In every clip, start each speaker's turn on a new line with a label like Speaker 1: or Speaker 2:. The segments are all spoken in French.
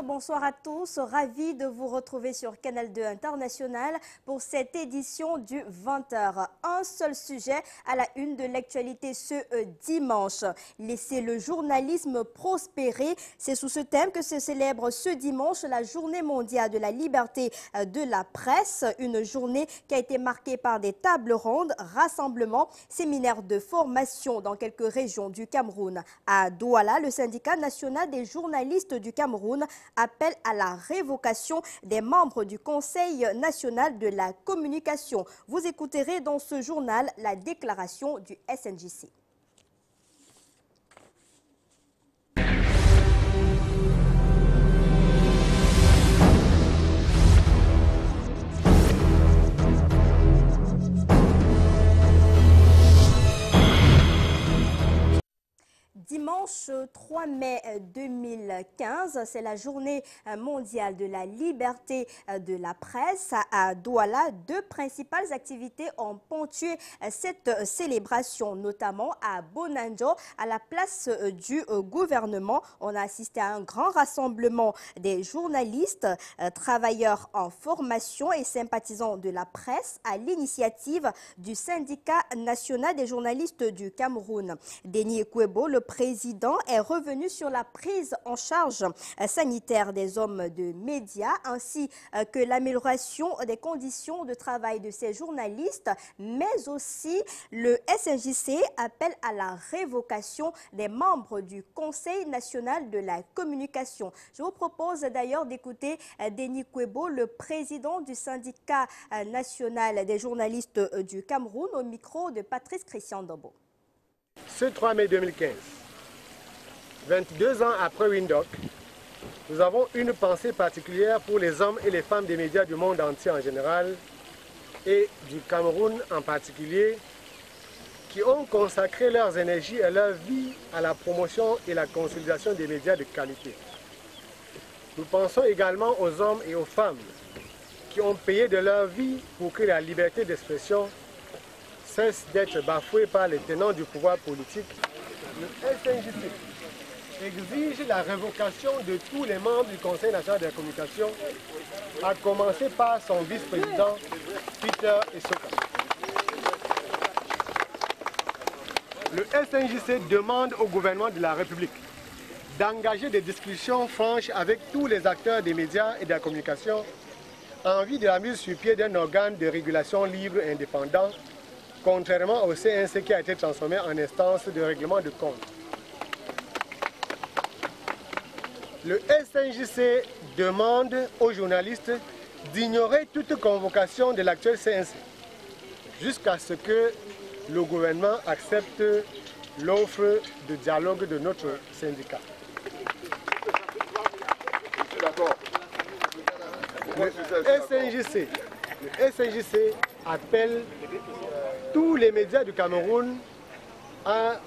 Speaker 1: Bonsoir à tous. Ravi de vous retrouver sur Canal 2 International pour cette édition du 20h. Un seul sujet à la une de l'actualité ce dimanche. Laisser le journalisme prospérer. C'est sous ce thème que se célèbre ce dimanche la Journée mondiale de la liberté de la presse. Une journée qui a été marquée par des tables rondes, rassemblements, séminaires de formation dans quelques régions du Cameroun. À Douala, le syndicat national des journalistes du Cameroun appelle à la révocation des membres du Conseil national de la communication. Vous écouterez dans ce journal la déclaration du SNJC. Dimanche 3 mai 2015, c'est la journée mondiale de la liberté de la presse. À Douala, deux principales activités ont ponctué cette célébration, notamment à Bonanjo, à la place du gouvernement. On a assisté à un grand rassemblement des journalistes, travailleurs en formation et sympathisants de la presse à l'initiative du syndicat national des journalistes du Cameroun. Denis Kwebo, le président, est revenu sur la prise en charge sanitaire des hommes de médias ainsi que l'amélioration des conditions de travail de ces journalistes, mais aussi le SNJC appelle à la révocation des membres du Conseil national de la communication. Je vous propose d'ailleurs d'écouter Denis Kwebo, le président du syndicat national des journalistes du Cameroun, au micro de Patrice Christian Dobo.
Speaker 2: Ce 3 mai 2015, 22 ans après Windhoek, nous avons une pensée particulière pour les hommes et les femmes des médias du monde entier en général et du Cameroun en particulier, qui ont consacré leurs énergies et leur vie à la promotion et la consolidation des médias de qualité. Nous pensons également aux hommes et aux femmes qui ont payé de leur vie pour que la liberté d'expression cesse d'être bafouée par les tenants du pouvoir politique. Le SNJC exige la révocation de tous les membres du Conseil national de la communication, à commencer par son vice-président Peter Essoka. Le SNJC demande au gouvernement de la République d'engager des discussions franches avec tous les acteurs des médias et de la communication en vue de la mise sur pied d'un organe de régulation libre et indépendant, contrairement au CNC qui a été transformé en instance de règlement de compte. Le SNJC demande aux journalistes d'ignorer toute convocation de l'actuel CNC jusqu'à ce que le gouvernement accepte l'offre de dialogue de notre syndicat. Le SNJC appelle tous les médias du Cameroun à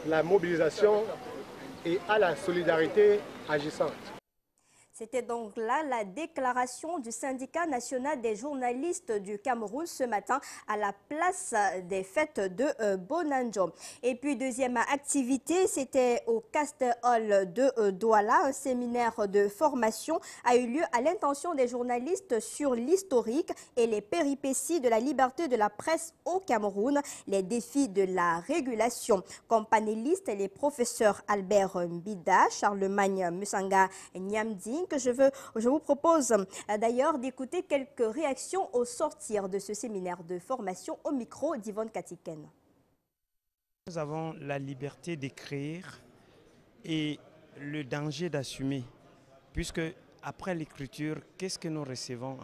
Speaker 2: la mobilisation et à la solidarité agissante.
Speaker 1: C'était donc là la déclaration du syndicat national des journalistes du Cameroun ce matin à la place des fêtes de Bonanjo. Et puis deuxième activité, c'était au Castor Hall de Douala. Un séminaire de formation a eu lieu à l'intention des journalistes sur l'historique et les péripéties de la liberté de la presse au Cameroun, les défis de la régulation. Comme panélistes, les professeurs Albert Mbida, Charlemagne Musanga Nyamding, que je vous propose d'ailleurs d'écouter quelques réactions au sortir de ce séminaire de formation au micro d'Yvonne Katiken.
Speaker 3: Nous avons la liberté d'écrire, et le danger d'assumer, puisque après l'écriture, qu'est-ce que nous recevons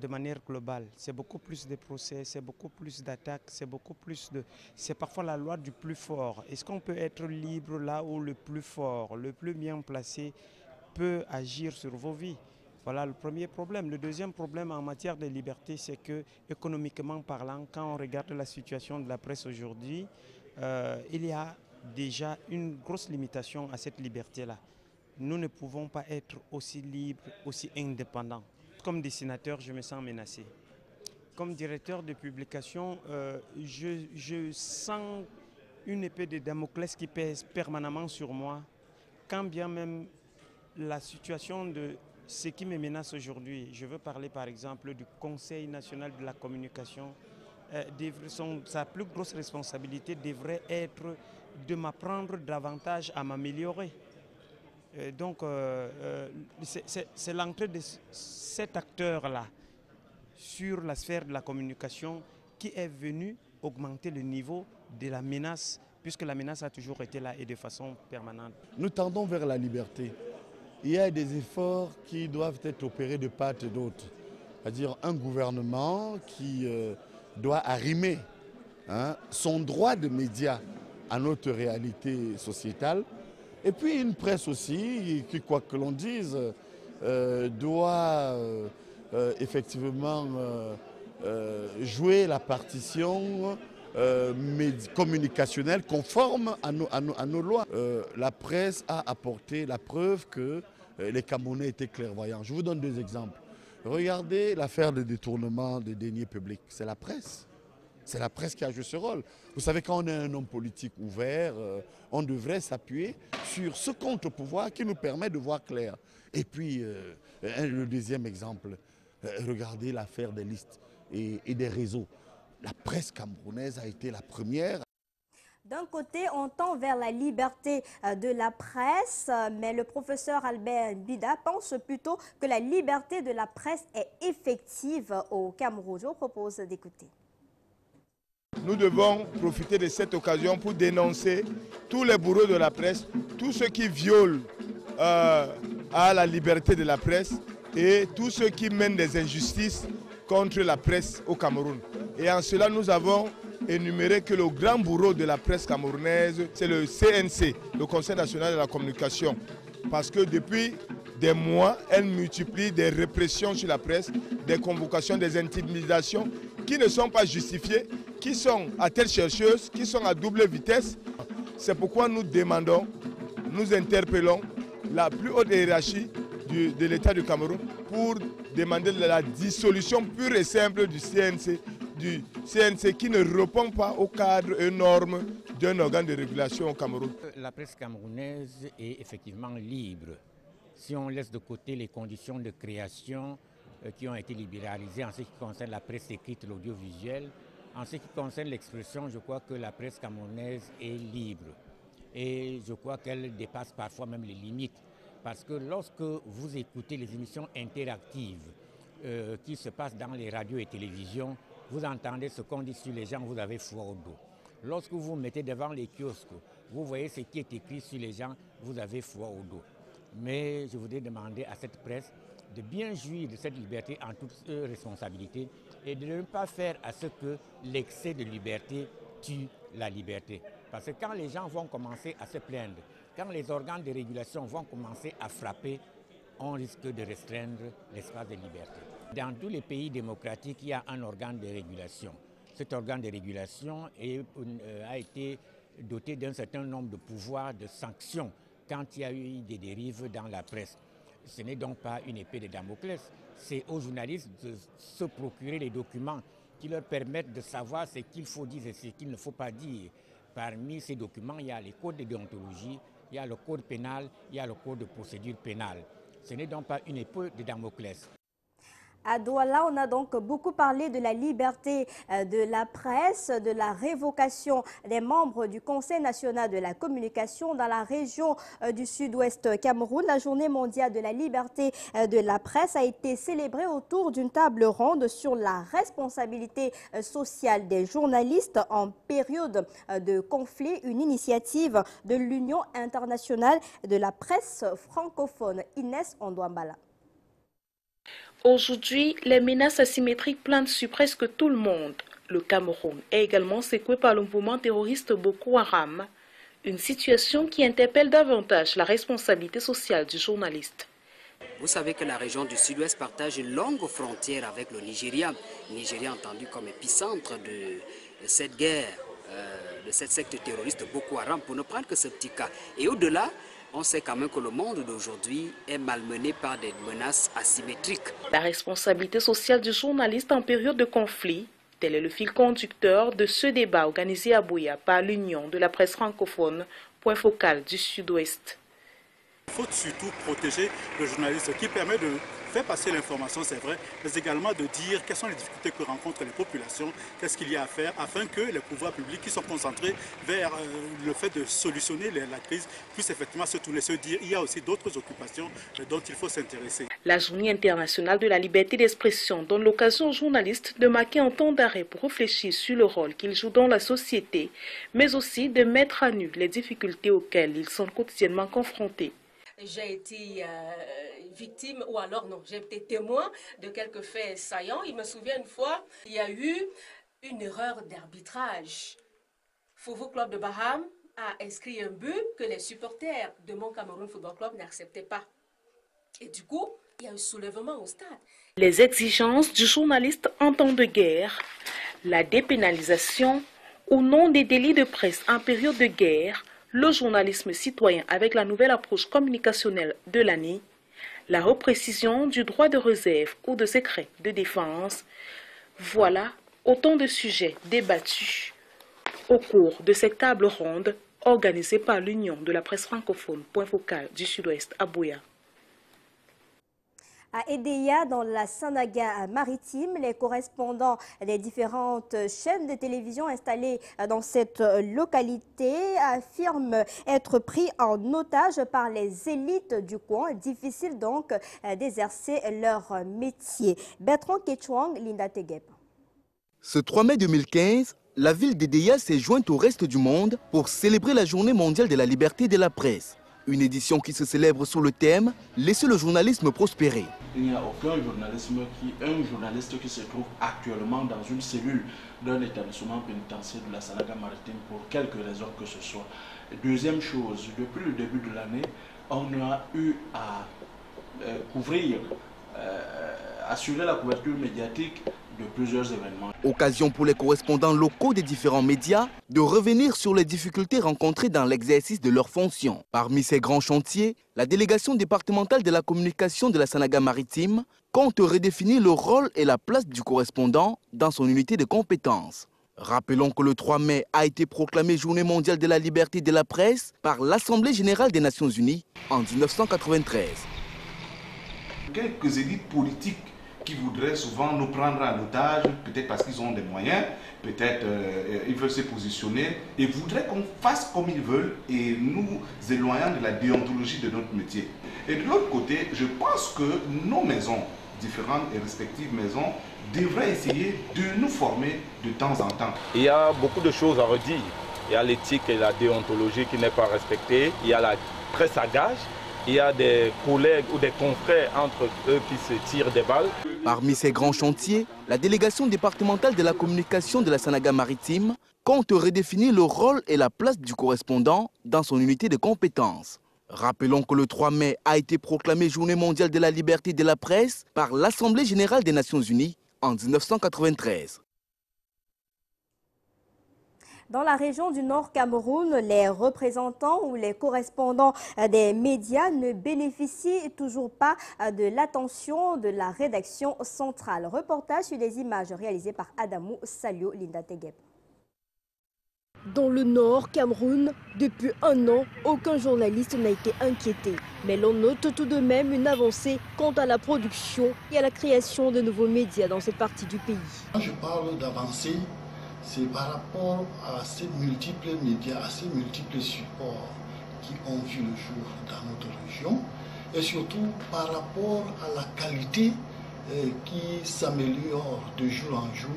Speaker 3: de manière globale? C'est beaucoup plus de procès, c'est beaucoup plus d'attaques, c'est parfois la loi du plus fort. Est-ce qu'on peut être libre là où le plus fort, le plus bien placé peut agir sur vos vies? Voilà le premier problème. Le deuxième problème en matière de liberté, c'est que, économiquement parlant, quand on regarde la situation de la presse aujourd'hui, il y a déjà une grosse limitation à cette liberté-là. Nous ne pouvons pas être aussi libres, aussi indépendants. Comme dessinateur, je me sens menacé. Comme directeur de publication, je sens une épée de Damoclès qui pèse permanemment sur moi, quand bien même la situation de ce qui me menace aujourd'hui. Je veux parler par exemple du Conseil national de la communication. Sa plus grosse responsabilité devrait être de m'apprendre davantage à m'améliorer. Donc, c'est l'entrée de cet acteur-là sur la sphère de la communication qui est venu augmenter le niveau de la menace, puisque la menace a toujours été là et de façon permanente.
Speaker 4: Nous tendons vers la liberté. Il y a des efforts qui doivent être opérés de part et d'autre. C'est-à-dire un gouvernement qui doit arrimer son droit de médias à notre réalité sociétale. Et puis une presse aussi, qui, quoi que l'on dise, doit effectivement jouer la partition communicationnelle conforme à nos lois. La presse a apporté la preuve que les Camerounais étaient clairvoyants. Je vous donne deux exemples. Regardez l'affaire de détournement des deniers publics. C'est la presse. C'est la presse qui a joué ce rôle. Vous savez, quand on est un homme politique ouvert, on devrait s'appuyer sur ce contre-pouvoir qui nous permet de voir clair. Et puis, le deuxième exemple, regardez l'affaire des listes et des réseaux. La presse camerounaise a été la première.
Speaker 1: D'un côté, on tend vers la liberté de la presse, mais le professeur Albert Bida pense plutôt que la liberté de la presse est effective au Cameroun. Je vous propose d'écouter.
Speaker 5: Nous devons profiter de cette occasion pour dénoncer tous les bourreaux de la presse, tous ceux qui violent à la liberté de la presse et tous ceux qui mènent des injustices contre la presse au Cameroun. Et en cela, nous avons énuméré que le grand bourreau de la presse camerounaise, c'est le CNC, le Conseil national de la communication. Parce que depuis des mois, elle multiplie des répressions sur la presse, des convocations, des intimidations qui ne sont pas justifiées, qui sont à telle chercheuse, qui sont à double vitesse. C'est pourquoi nous demandons, nous interpellons la plus haute hiérarchie de l'État du Cameroun pour demander la dissolution pure et simple du CNC qui ne répond pas au cadre et normes d'un organe de régulation au Cameroun.
Speaker 6: La presse camerounaise est effectivement libre. Si on laisse de côté les conditions de création qui ont été libéralisées en ce qui concerne la presse écrite, l'audiovisuel, en ce qui concerne l'expression, je crois que la presse camerounaise est libre. Et je crois qu'elle dépasse parfois même les limites. Parce que lorsque vous écoutez les émissions interactives qui se passent dans les radios et télévisions, vous entendez ce qu'on dit sur les gens, vous avez froid au dos. Lorsque vous vous mettez devant les kiosques, vous voyez ce qui est écrit sur les gens, vous avez froid au dos. Mais je voudrais demander à cette presse de bien jouir de cette liberté en toute responsabilité et de ne pas faire à ce que l'excès de liberté tue la liberté. Parce que quand les gens vont commencer à se plaindre, quand les organes de régulation vont commencer à frapper, on risque de restreindre l'espace de liberté. Dans tous les pays démocratiques, il y a un organe de régulation. Cet organe de régulation a été doté d'un certain nombre de pouvoirs de sanctions quand il y a eu des dérives dans la presse. Ce n'est donc pas une épée de Damoclès, c'est aux journalistes de se procurer les documents qui leur permettent de savoir ce qu'il faut dire et ce qu'il ne faut pas dire. Parmi ces documents, il y a les codes de déontologie, il y a le code pénal, il y a le code de procédure pénale. Ce n'est donc pas une épée de Damoclès.
Speaker 1: À Douala, on a donc beaucoup parlé de la liberté de la presse, de la révocation des membres du Conseil national de la communication dans la région du sud-ouest Cameroun. La journée mondiale de la liberté de la presse a été célébrée autour d'une table ronde sur la responsabilité sociale des journalistes en période de conflit, une initiative de l'Union internationale de la presse francophone. Inès Ondouambala.
Speaker 7: Aujourd'hui, les menaces asymétriques planent sur presque tout le monde. Le Cameroun est également secoué par le mouvement terroriste Boko Haram, une situation qui interpelle davantage la responsabilité sociale du journaliste.
Speaker 8: Vous savez que la région du sud-ouest partage une longue frontière avec le Nigeria. Le Nigeria entendu comme épicentre de cette guerre, de cette secte terroriste Boko Haram, pour ne prendre que ce petit cas. Et au-delà, on sait quand même que le monde d'aujourd'hui est malmené par des menaces asymétriques.
Speaker 7: La responsabilité sociale du journaliste en période de conflit, tel est le fil conducteur de ce débat organisé à Buea par l'Union de la presse francophone, point focal du Sud-Ouest.
Speaker 9: Il faut surtout protéger le journaliste qui permet de faire passer l'information, c'est vrai, mais également de dire quelles sont les difficultés que rencontrent les populations, qu'est-ce qu'il y a à faire afin que les pouvoirs publics qui sont concentrés vers le fait de solutionner la crise puissent effectivement se tourner, se dire il y a aussi d'autres occupations dont il faut s'intéresser.
Speaker 7: La Journée internationale de la liberté d'expression donne l'occasion aux journalistes de marquer un temps d'arrêt pour réfléchir sur le rôle qu'ils jouent dans la société, mais aussi de mettre à nu les difficultés auxquelles ils sont quotidiennement confrontés.
Speaker 10: J'ai été victime, ou alors non, j'ai été témoin de quelques faits saillants. Il me souvient une fois, il y a eu une erreur d'arbitrage. Fofo Club de Baham a inscrit un but que les supporters de Mon Cameroun Football Club n'acceptaient pas. Et du coup, il y a eu soulèvement au stade.
Speaker 7: Les exigences du journaliste en temps de guerre, la dépénalisation ou non des délits de presse en période de guerre, le journalisme citoyen avec la nouvelle approche communicationnelle de l'année, la reprécision du droit de réserve ou de secret de défense, voilà autant de sujets débattus au cours de cette table ronde organisée par l'Union de la presse francophone, point focal du Sud-Ouest à Buea.
Speaker 1: À Edéia, dans la Sanaga maritime, les correspondants des différentes chaînes de télévision installées dans cette localité affirment être pris en otage par les élites du coin. Difficile donc d'exercer leur métier. Bertrand Ketchwang, Linda Tegep.
Speaker 11: Ce 3 mai 2015, la ville d'Edéia s'est jointe au reste du monde pour célébrer la Journée mondiale de la liberté de la presse. Une édition qui se célèbre sous le thème « Laissez le journalisme prospérer ».
Speaker 12: Il n'y a aucun journaliste qui se trouve actuellement dans une cellule d'un établissement pénitentiaire de la Sanaga maritime pour quelque raison que ce soit. Deuxième chose, depuis le début de l'année, on a eu à assurer la couverture médiatique de plusieurs événements.
Speaker 11: Occasion pour les correspondants locaux des différents médias de revenir sur les difficultés rencontrées dans l'exercice de leurs fonctions. Parmi ces grands chantiers, la délégation départementale de la communication de la Sanaga maritime compte redéfinir le rôle et la place du correspondant dans son unité de compétences. Rappelons que le 3 mai a été proclamé Journée mondiale de la liberté de la presse par l'Assemblée générale des Nations unies en 1993.
Speaker 13: Quelques élites politiques qui voudraient souvent nous prendre en otage, peut-être parce qu'ils ont des moyens, peut-être ils veulent se positionner et voudraient qu'on fasse comme ils veulent et nous éloignant de la déontologie de notre métier. Et de l'autre côté, je pense que nos maisons, différentes et respectives maisons, devraient essayer de nous former de temps en temps.
Speaker 14: Il y a beaucoup de choses à redire. Il y a l'éthique et la déontologie qui n'est pas respectée. Il y a la presse à gage. Il y a des collègues ou des confrères entre eux qui se tirent des balles.
Speaker 11: Parmi ces grands chantiers, la délégation départementale de la communication de la Sanaga maritime compte redéfinir le rôle et la place du correspondant dans son unité de compétences. Rappelons que le 3 mai a été proclamé Journée mondiale de la liberté de la presse par l'Assemblée générale des Nations unies en 1993.
Speaker 1: Dans la région du Nord Cameroun, les représentants ou les correspondants des médias ne bénéficient toujours pas de l'attention de la rédaction centrale. Reportage sur les images réalisées par Adamou Salio, Linda Tegep.
Speaker 15: Dans le nord Cameroun, depuis un an, aucun journaliste n'a été inquiété. Mais l'on note tout de même une avancée quant à la production et à la création de nouveaux médias dans cette partie du pays.
Speaker 4: Quand je parle d'avancée, c'est par rapport à ces multiples médias, à ces multiples supports qui ont vu le jour dans notre région, et surtout par rapport à la qualité qui s'améliore de jour en jour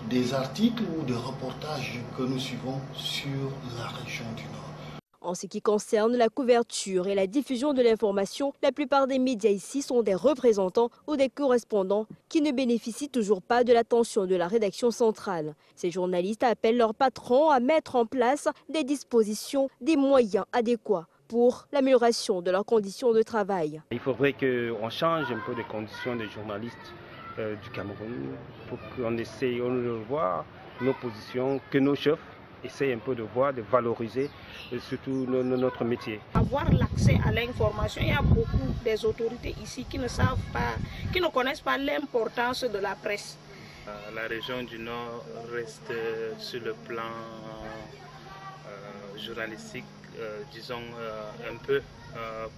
Speaker 4: des articles ou des reportages que nous suivons sur la région du Nord.
Speaker 15: En ce qui concerne la couverture et la diffusion de l'information, la plupart des médias ici sont des représentants ou des correspondants qui ne bénéficient toujours pas de l'attention de la rédaction centrale. Ces journalistes appellent leurs patrons à mettre en place des dispositions, des moyens adéquats pour l'amélioration de leurs conditions de travail.
Speaker 16: Il faudrait qu'on change un peu les conditions des journalistes du Cameroun pour qu'on essaye, on le voit, nos positions, que nos chefs essayent un peu de voir, de valoriser surtout notre métier.
Speaker 17: Avoir l'accès à l'information, il y a beaucoup des autorités ici qui ne savent pas, qui ne connaissent pas l'importance de la presse.
Speaker 18: La région du Nord reste sur le plan journalistique, disons, un peu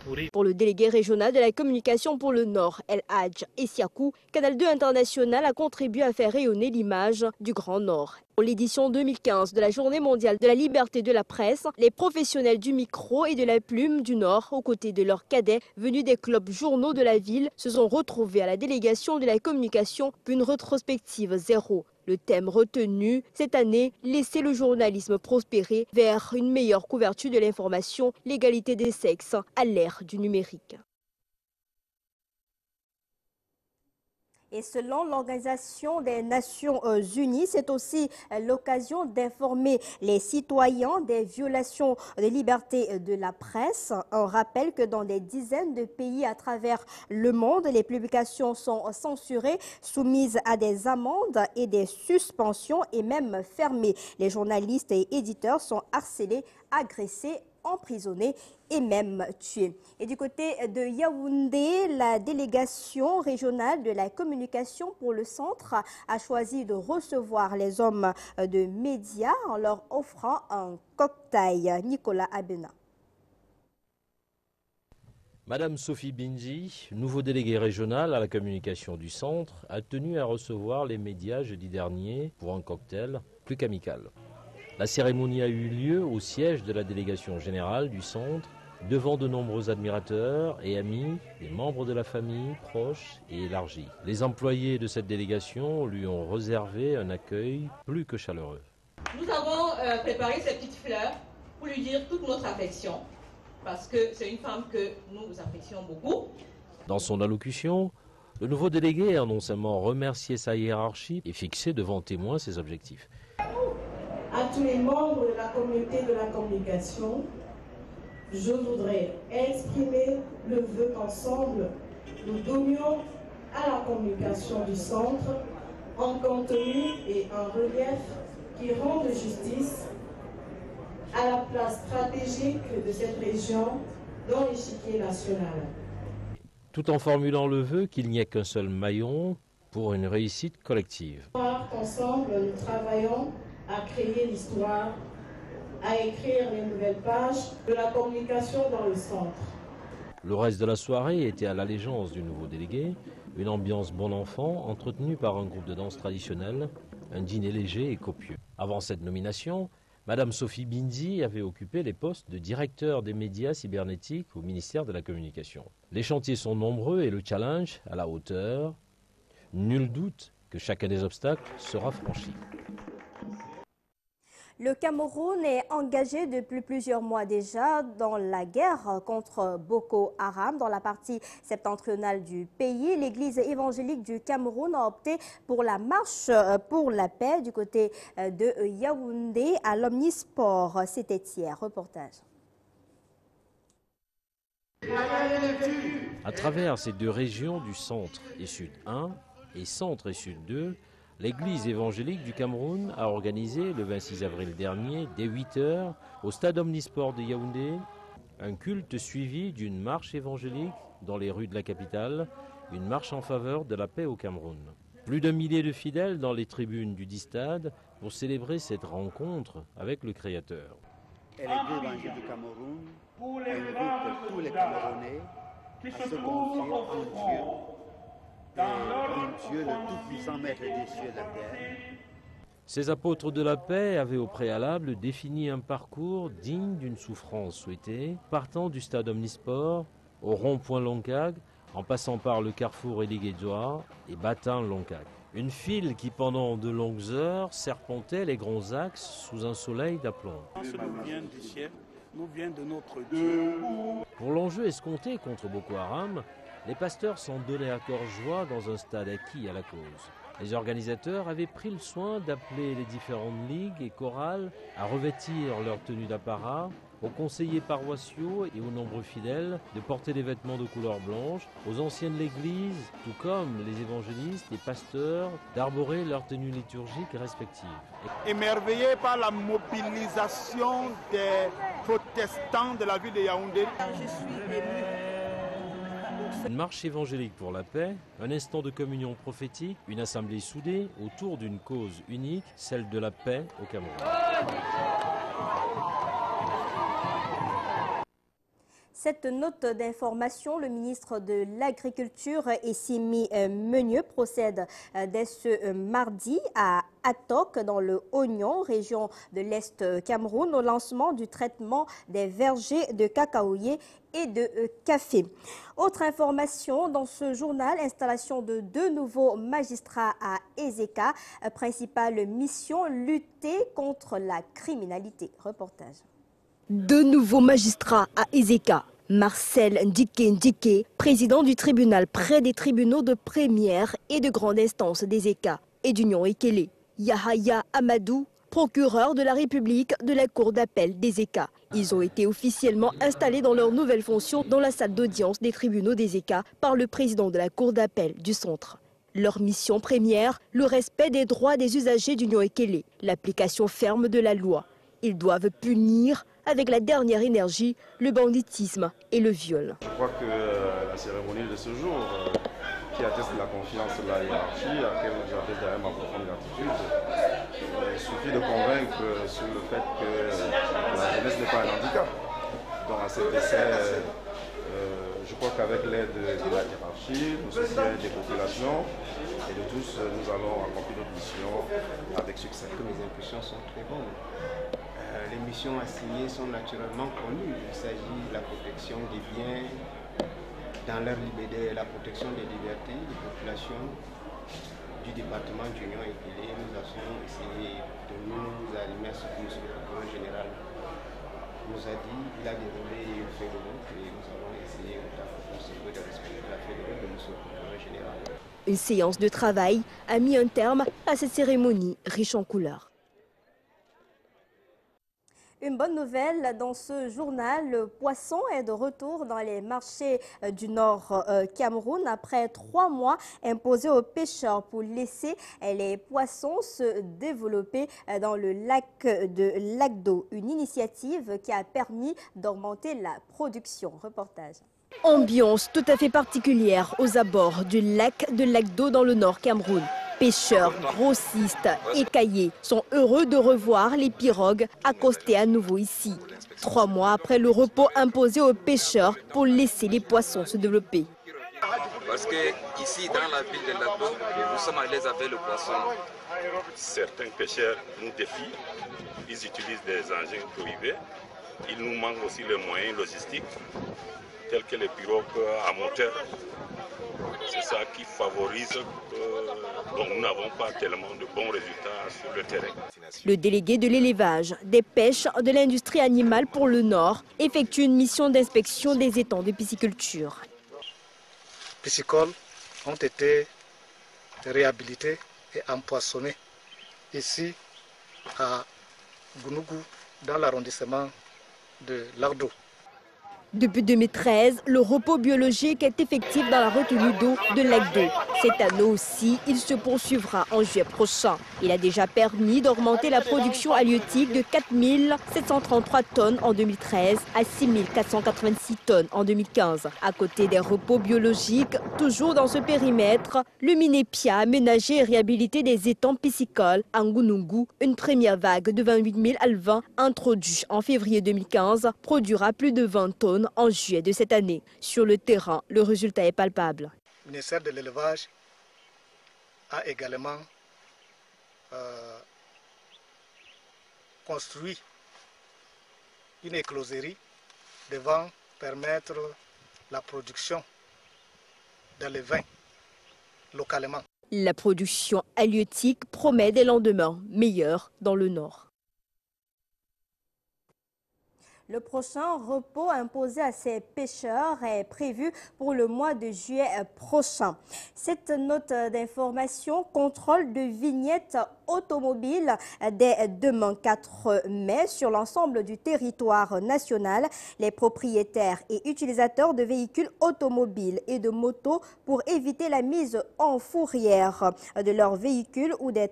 Speaker 18: pourri.
Speaker 15: Pour le délégué régional de la communication pour le Nord, El Hadj Essiakou, Canal 2 International a contribué à faire rayonner l'image du Grand Nord. Pour l'édition 2015 de la Journée mondiale de la liberté de la presse, les professionnels du micro et de la plume du Nord, aux côtés de leurs cadets venus des clubs journaux de la ville, se sont retrouvés à la délégation de la communication pour une rétrospective zéro. Le thème retenu cette année, laisser le journalisme prospérer vers une meilleure couverture de l'information, l'égalité des sexes à l'ère du numérique.
Speaker 1: Et selon l'Organisation des Nations Unies, c'est aussi l'occasion d'informer les citoyens des violations des libertés de la presse. On rappelle que dans des dizaines de pays à travers le monde, les publications sont censurées, soumises à des amendes et des suspensions et même fermées. Les journalistes et éditeurs sont harcelés, agressés, emprisonnés et même tués. Et du côté de Yaoundé, la délégation régionale de la communication pour le centre a choisi de recevoir les hommes de médias en leur offrant un cocktail. Nicolas Abena.
Speaker 19: Madame Sophie Binji, nouveau délégué régional à la communication du centre, a tenu à recevoir les médias jeudi dernier pour un cocktail plus qu'amical. La cérémonie a eu lieu au siège de la délégation générale du centre, devant de nombreux admirateurs et amis, des membres de la famille, proches et élargis. Les employés de cette délégation lui ont réservé un accueil plus que chaleureux.
Speaker 20: Nous avons préparé ces petites fleurs pour lui dire toute notre affection, parce que c'est une femme que nous apprécions beaucoup.
Speaker 19: Dans son allocution, le nouveau délégué a non seulement remercié sa hiérarchie et fixé devant témoins ses objectifs.
Speaker 21: À tous les membres de la communauté de la communication, je voudrais exprimer le vœu qu'ensemble, nous donnions à la communication du centre un contenu et un relief qui rendent justice à la place stratégique de cette région dans l'échiquier national.
Speaker 19: Tout en formulant le vœu qu'il n'y ait qu'un seul maillon pour une réussite collective.
Speaker 21: Ensemble, nous travaillons à créer l'histoire, à écrire les nouvelles pages de la communication dans le centre.
Speaker 19: Le reste de la soirée était à l'allégeance du nouveau délégué, une ambiance bon enfant entretenue par un groupe de danse traditionnel, un dîner léger et copieux. Avant cette nomination, Madame Sophie Binzi avait occupé les postes de directeur des médias cybernétiques au ministère de la Communication. Les chantiers sont nombreux et le challenge à la hauteur. Nul doute que chacun des obstacles sera franchi.
Speaker 1: Le Cameroun est engagé depuis plusieurs mois déjà dans la guerre contre Boko Haram dans la partie septentrionale du pays. L'Église évangélique du Cameroun a opté pour la marche pour la paix du côté de Yaoundé à l'Omnisport. C'était hier. Reportage.
Speaker 19: À travers ces deux régions du centre et sud 1 et centre et sud 2, l'Église évangélique du Cameroun a organisé le 26 avril dernier, dès 8 h, au stade Omnisport de Yaoundé, un culte suivi d'une marche évangélique dans les rues de la capitale, une marche en faveur de la paix au Cameroun. Plus d'1 millier de fidèles dans les tribunes du stade pour célébrer cette rencontre avec le Créateur.
Speaker 2: Et les évangile du Cameroun invitent tous les Camerounais à se confier en Dieu, le tout-puissant maître des cieux et de la terre.
Speaker 19: Ces apôtres de la paix avaient au préalable défini un parcours digne d'une souffrance souhaitée, partant du stade Omnisport au rond-point Loncague, en passant par le carrefour Eligedzoa et Batin-Loncague. Une file qui, pendant de longues heures, serpentait les grands axes sous un soleil d'aplomb.
Speaker 22: Ce nous vient du ciel, nous vient de notre Dieu.
Speaker 19: Pour l'enjeu escompté contre Boko Haram, les pasteurs s'en donnaient à cœur joie dans un stade acquis à la cause. Les organisateurs avaient pris le soin d'appeler les différentes ligues et chorales à revêtir leur tenue d'apparat, aux conseillers paroissiaux et aux nombreux fidèles de porter des vêtements de couleur blanche, aux anciens de l'église, tout comme les évangélistes et pasteurs, d'arborer leurs tenues liturgiques respectives.
Speaker 22: Émerveillé par la mobilisation des protestants de la ville de Yaoundé.
Speaker 2: Je suis ému.
Speaker 19: Une marche évangélique pour la paix, un instant de communion prophétique, une assemblée soudée autour d'une cause unique, celle de la paix au Cameroun.
Speaker 1: Cette note d'information, le ministre de l'Agriculture, Essimi Meunieu, procède dès ce mardi à Atok, dans le Oignon, région de l'Est Cameroun, au lancement du traitement des vergers de cacaoyers et de café. Autre information dans ce journal, installation de 2 nouveaux magistrats à Ezeka, principale mission, lutter contre la criminalité. Reportage.
Speaker 15: 2 nouveaux magistrats à Ezeka. Marcel Ndike, président du tribunal près des tribunaux de première et de grande instance d'Ezeka et d'Union Ekele. Yahaya Amadou, procureur de la République de la Cour d'appel d'Ezeka. Ils ont été officiellement installés dans leurs nouvelles fonctions dans la salle d'audience des tribunaux d'Ezeka par le président de la Cour d'appel du centre. Leur mission première, le respect des droits des usagers d'Union Ekele, l'application ferme de la loi. Ils doivent punir avec la dernière énergie le banditisme et le viol.
Speaker 23: Je crois que la cérémonie de ce jour, qui atteste la confiance de la hiérarchie, à laquelle j'avais derrière ma profonde gratitude, il suffit de convaincre sur le fait que la jeunesse n'est pas un handicap. Donc à cet essai, je crois qu'avec l'aide de la hiérarchie, le soutien des populations et de tous, nous allons accomplir notre mission avec succès.
Speaker 24: Que mes impressions sont très bonnes. Les missions assignées sont naturellement connues. Il s'agit de la protection des biens dans leur liberté, la protection des libertés des populations du département d'Union Ekele. Nous avons essayé de nous arrimer à ce que M. le procureur général nous a dit. Il a déroulé une feuille de route et nous avons essayé pour ce peu de respecter la feuille de route de M. le procureur général.
Speaker 15: Une séance de travail a mis un terme à cette cérémonie riche en couleurs.
Speaker 1: Une bonne nouvelle dans ce journal, le poisson est de retour dans les marchés du Nord Cameroun après 3 mois imposés aux pêcheurs pour laisser les poissons se développer dans le lac de Lagdo. Une initiative qui a permis d'augmenter la production. Reportage.
Speaker 15: Ambiance tout à fait particulière aux abords du lac de Lagdo dans le Nord Cameroun. Pêcheurs, grossistes, écaillés sont heureux de revoir les pirogues accostées à nouveau ici. 3 mois après le repos imposé aux pêcheurs pour laisser les poissons se développer.
Speaker 25: Parce que ici, dans la ville de Lagdo, nous sommes à l'aise avec le poisson.
Speaker 26: Certains pêcheurs nous défient, ils utilisent des engins privés. Il nous manque aussi les moyens logistiques, tels que les pirogues à moteur. C'est ça qui favorise donc nous n'avons pas tellement de bons résultats sur le terrain.
Speaker 15: Le délégué de l'élevage, des pêches, de l'industrie animale pour le Nord effectue une mission d'inspection des étangs de pisciculture.
Speaker 27: Les piscicoles ont été réhabilités et empoissonnés ici à Gounougou, dans l'arrondissement de Lagdo.
Speaker 15: Depuis 2013, le repos biologique est effectif dans la retenue d'eau de Lagdo. Cette année aussi, il se poursuivra en juillet prochain. Il a déjà permis d'augmenter la production halieutique de 4 733 tonnes en 2013 à 6 486 tonnes en 2015. À côté des repos biologiques, toujours dans ce périmètre, le Minépia a aménagé et réhabilité des étangs piscicoles à Ngunungu. Une première vague de 28 000 alevins introduits en février 2015 produira plus de 20 tonnes en juillet de cette année. Sur le terrain, le résultat est palpable.
Speaker 27: Le ministère de l'élevage a également construit une écloserie devant permettre la production d'alevins localement.
Speaker 15: La production halieutique promet des lendemains meilleurs dans le Nord.
Speaker 1: Le prochain repos imposé à ces pêcheurs est prévu pour le mois de juillet prochain. Cette note d'information contrôle de vignettes automobiles dès demain 4 mai sur l'ensemble du territoire national. Les propriétaires et utilisateurs de véhicules automobiles et de motos pour éviter la mise en fourrière de leurs véhicules ou des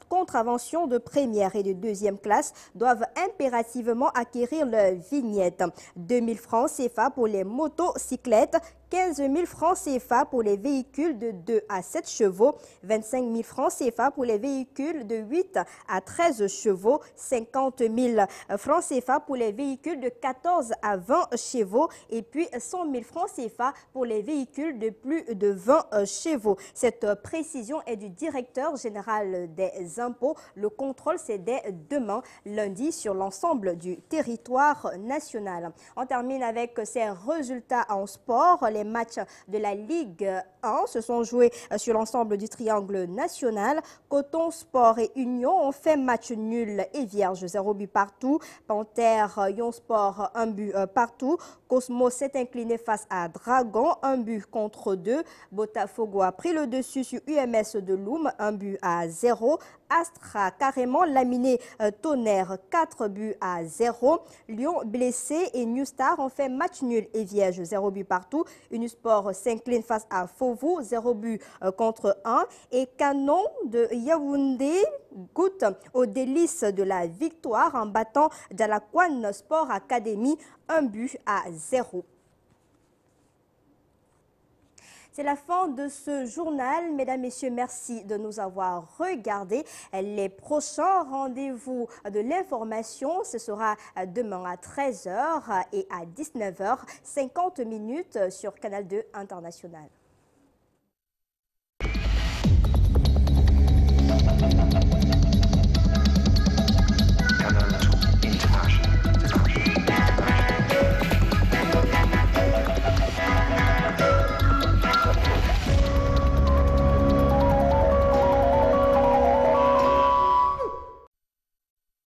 Speaker 1: contraventions de première et de deuxième classe doivent impérativement acquérir le vignette. 2 000 francs CFA pour les motocyclettes, 15 000 francs CFA pour les véhicules de 2 à 7 chevaux, 25 000 francs CFA pour les véhicules de 8 à 13 chevaux, 50 000 francs CFA pour les véhicules de 14 à 20 chevaux et puis 100 000 francs CFA pour les véhicules de plus de 20 chevaux. Cette précision est du directeur général des impôts. Le contrôle, c'est dès demain, lundi, sur l'ensemble du territoire national. On termine avec ces résultats en sport. Les matchs de la Ligue 1 se sont joués sur l'ensemble du triangle national. Coton Sport et Union ont fait match nul et vierge, 0 but partout. Panthère Yon Sport, 1 but partout. Cosmos s'est incliné face à Dragon, 1 but contre 2. Botafogo a pris le dessus sur UMS de Loum, 1 but à 0. Astra carrément laminé Tonnerre, 4 buts à 0. Lyon blessé et New Star ont fait match nul et vierge, 0 but partout. Unisport s'incline face à Fovu, 0 but contre 1. Et Canon de Yaoundé goûte aux délices de la victoire en battant Jalakwan Sport Academy, 1 but à 0. C'est la fin de ce journal. Mesdames, Messieurs, merci de nous avoir regardés. Les prochains rendez-vous de l'information, ce sera demain à 13h et à 19h50 sur Canal 2 International.